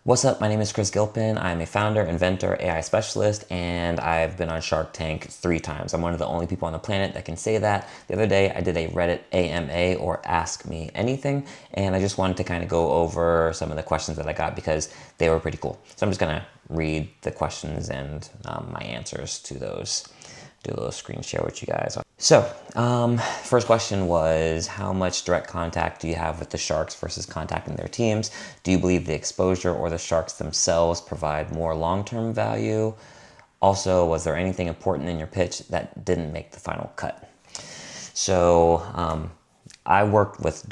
What's up? My name is Chris Gilpin. I'm a founder, inventor, AI specialist, and I've been on Shark Tank 3 times. I'm one of the only people on the planet that can say that. The other day, I did a Reddit AMA, or Ask Me Anything, and I just wanted to kind of go over some of the questions that I got because they were pretty cool. So I'm just gonna read the questions and my answers to those. Do a little screen share with you guys. So, first question was, how much direct contact do you have with the Sharks versus contacting their teams? Do you believe the exposure or the Sharks themselves provide more long-term value? Also, was there anything important in your pitch that didn't make the final cut? So, I worked with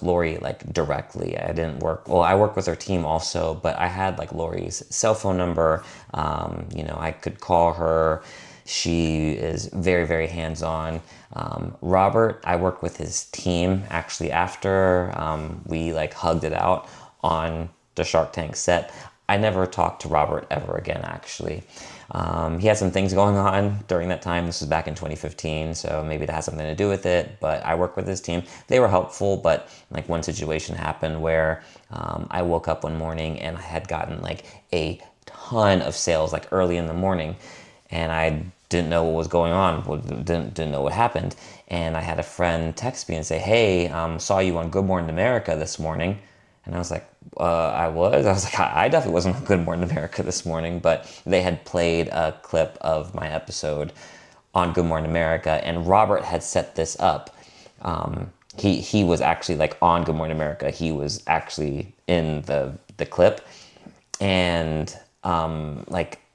Lori directly. I didn't work well. I worked with her team also, but I had Lori's cell phone number. I could call her. She is very, very hands-on. Robert, I worked with his team actually after we hugged it out on the Shark Tank set. I never talked to Robert ever again, actually. He had some things going on during that time. This was back in 2015, so maybe that has something to do with it. But I worked with his team. They were helpful, but one situation happened where I woke up one morning and I had gotten a ton of sales early in the morning, and I didn't know what was going on, didn't know what happened. And I had a friend text me and say, hey, saw you on Good Morning America this morning. And I was like, I was like, I definitely wasn't on Good Morning America this morning, but they had played a clip of my episode on Good Morning America, and Robert had set this up. He was actually on Good Morning America. He was actually in the clip, and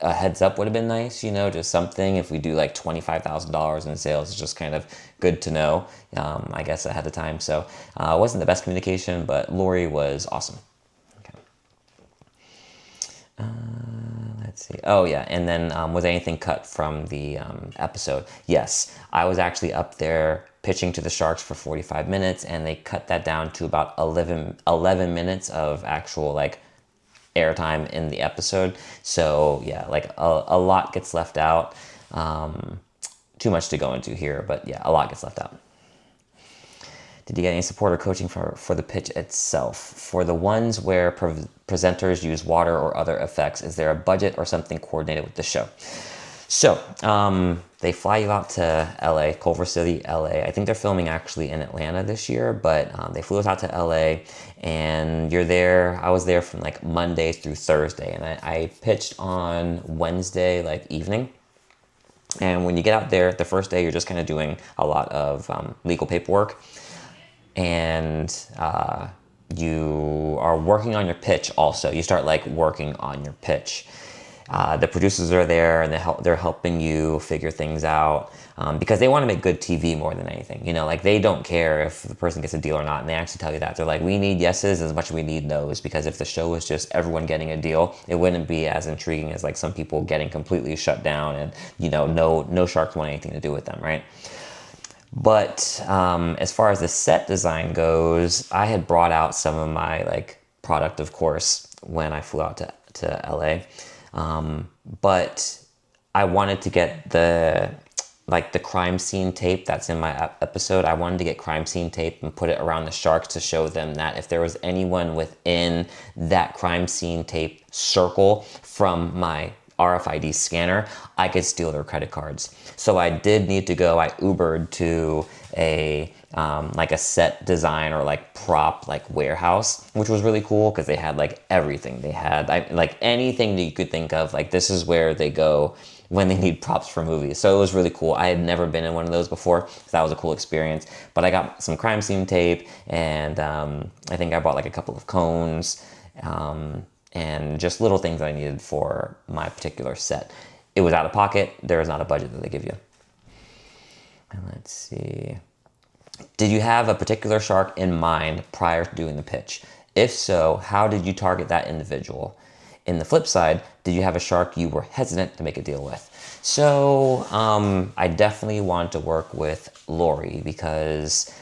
a heads up would have been nice, just something. If we do $25,000 in sales, it's just kind of good to know, I guess, ahead of time. So it wasn't the best communication, but Lori was awesome. Okay. Let's see. Oh yeah, and then was anything cut from the episode? Yes, I was actually up there pitching to the Sharks for 45 minutes, and they cut that down to about 11 minutes of actual airtime in the episode. So yeah, a lot gets left out. Too much to go into here, but yeah, a lot gets left out. Did you get any support or coaching for the pitch itself? For the ones where presenters use water or other effects, is there a budget or something coordinated with the show? So they fly you out to LA, Culver City, LA. I think they're filming actually in Atlanta this year, but they flew us out to LA, and you're there. I was there from Monday through Thursday, and I pitched on Wednesday evening. And when you get out there, the first day you're just kind of doing a lot of legal paperwork, and you are working on your pitch also. You start working on your pitch. The producers are there, and they're helping you figure things out because they want to make good TV more than anything. They don't care if the person gets a deal or not, and they actually tell you that. They're like, we need yeses as much as we need nos, because if the show was just everyone getting a deal, it wouldn't be as intriguing as some people getting completely shut down and no sharks want anything to do with them, right? But as far as the set design goes, I had brought out some of my product, of course, when I flew out to LA. But I wanted to get the crime scene tape that's in my episode. I wanted to get crime scene tape and put it around the Sharks to show them that if there was anyone within that crime scene tape circle from my RFID scanner, I could steal their credit cards. So I did need to go. I Ubered to a set design or prop warehouse, which was really cool because they had everything. They had anything that you could think of. This is where they go when they need props for movies. So it was really cool. I had never been in one of those before, so that was a cool experience. But I got some crime scene tape, and I think I bought a couple of cones, and just little things that I needed for my particular set. It was out of pocket. There is not a budget that they give you. And let's see. Did you have a particular shark in mind prior to doing the pitch? If so, how did you target that individual? In the flip side, did you have a shark you were hesitant to make a deal with? So I definitely wanted to work with Lori because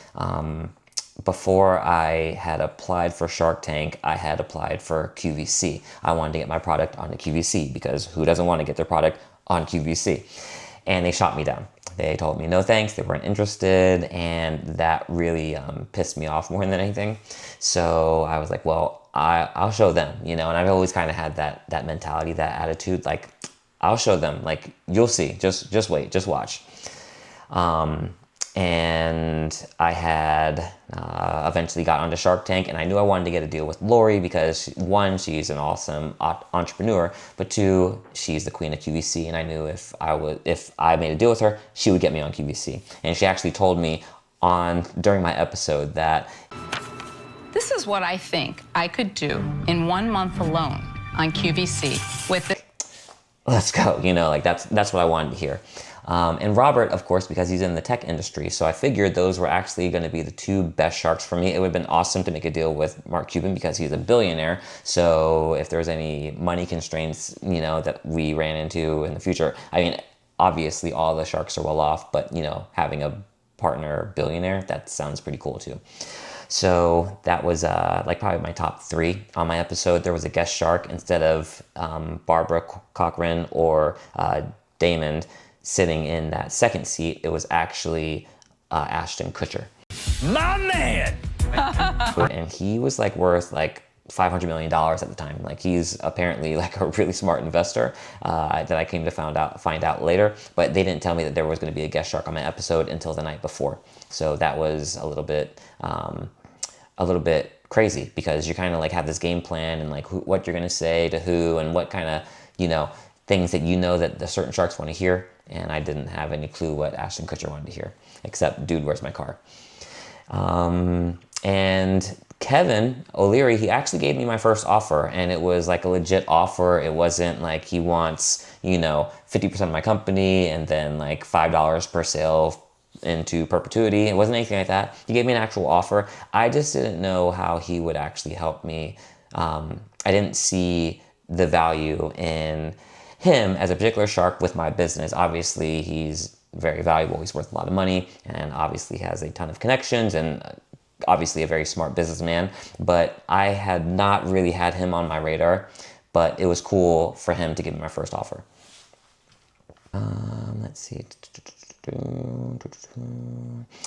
before I had applied for Shark Tank, I had applied for QVC. I wanted to get my product onto QVC because who doesn't want to get their product on QVC? And they shot me down. They told me no thanks, they weren't interested, and that really pissed me off more than anything. So I was like, well, I'll show them, you know, and I've always kind of had that mentality, that attitude, like, I'll show them, like, you'll see, just wait, just watch. And I had eventually got onto Shark Tank, and I knew I wanted to get a deal with Lori because, one, she's an awesome entrepreneur, but two, she's the queen of QVC, and I knew if I made a deal with her, she would get me on QVC. And she actually told me during my episode that this is what I think I could do in 1 month alone on QVC with the... Let's go, you know, like that's what I wanted to hear. And Robert, of course, because he's in the tech industry, so I figured those were actually going to be the two best sharks for me. It would have been awesome to make a deal with Mark Cuban because he's a billionaire. So if there was any money constraints, you know, that we ran into in the future, I mean, obviously all the sharks are well off, but, you know, having a partner billionaire, that sounds pretty cool too. So that was like probably my top 3 on my episode. There was a guest shark instead of Barbara Cochran or Damon sitting in that second seat. It was actually Ashton Kutcher. My man! And he was like worth like $500 million at the time. Like, he's apparently like a really smart investor that I came to find out later. But they didn't tell me that there was going to be a guest shark on my episode until the night before. So that was a little bit crazy, because you kind of like have this game plan and like what you're going to say to who and what kind of, you know, things that you know that the certain sharks want to hear. And I didn't have any clue what Ashton Kutcher wanted to hear, except, dude, where's my car? And Kevin O'Leary, he actually gave me my first offer, and it was like a legit offer. It wasn't like he wants, you know, 50% of my company and then like $5 per sale into perpetuity. It wasn't anything like that. He gave me an actual offer. I just didn't know how he would actually help me. I didn't see the value in him as a particular shark with my business. Obviously, he's very valuable. He's worth a lot of money, and obviously has a ton of connections, and obviously a very smart businessman. But I had not really had him on my radar, but it was cool for him to give me my first offer. Let's see.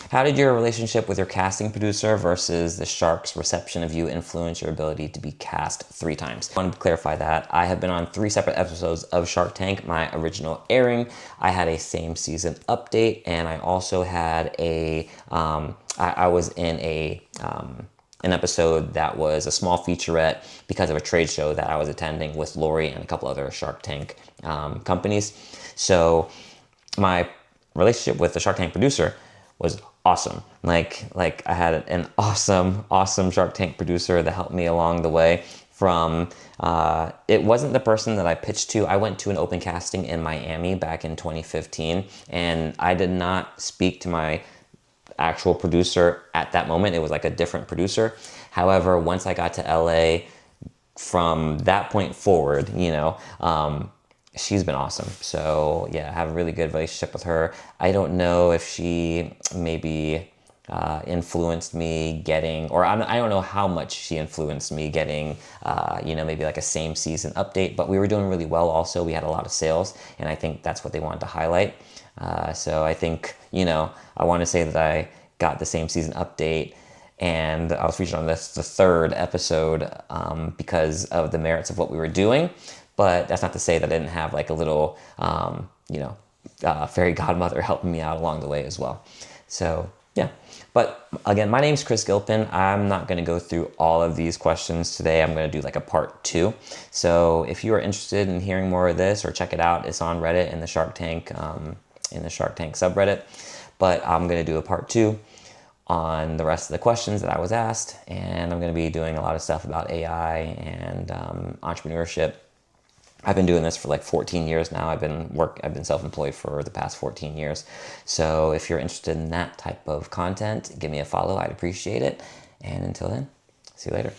How did your relationship with your casting producer versus the shark's reception of you influence your ability to be cast 3 times? I want to clarify that. I have been on 3 separate episodes of Shark Tank, my original airing. I had a same season update, and I also had I was in an episode that was a small featurette because of a trade show that I was attending with Lori and a couple other Shark Tank companies. So my relationship with the Shark Tank producer was awesome. Like I had an awesome Shark Tank producer that helped me along the way. From it wasn't the person that I pitched to. I went to an open casting in Miami back in 2015, and I did not speak to my actual producer at that moment. It was like a different producer. However, once I got to LA, from that point forward, you know, she's been awesome. So yeah, I have a really good relationship with her. I don't know if she maybe influenced me getting, or I don't know how much she influenced me getting, you know, maybe like a same season update, but we were doing really well also. We had a lot of sales, and I think that's what they wanted to highlight. So I think, you know, I want to say that I got the same season update, and I was featured on the 3rd episode because of the merits of what we were doing. But that's not to say that I didn't have like a little, you know, fairy godmother helping me out along the way as well. So yeah. But again, my name's Chris Gilpin. I'm not going to go through all of these questions today. I'm going to do like a part 2. So if you are interested in hearing more of this, or check it out, it's on Reddit in the Shark Tank subreddit. But I'm going to do a part 2 on the rest of the questions that I was asked, and I'm going to be doing a lot of stuff about AI and entrepreneurship. I've been doing this for like 14 years now. I've been self-employed for the past 14 years. So if you're interested in that type of content, give me a follow. I'd appreciate it. And until then, see you later.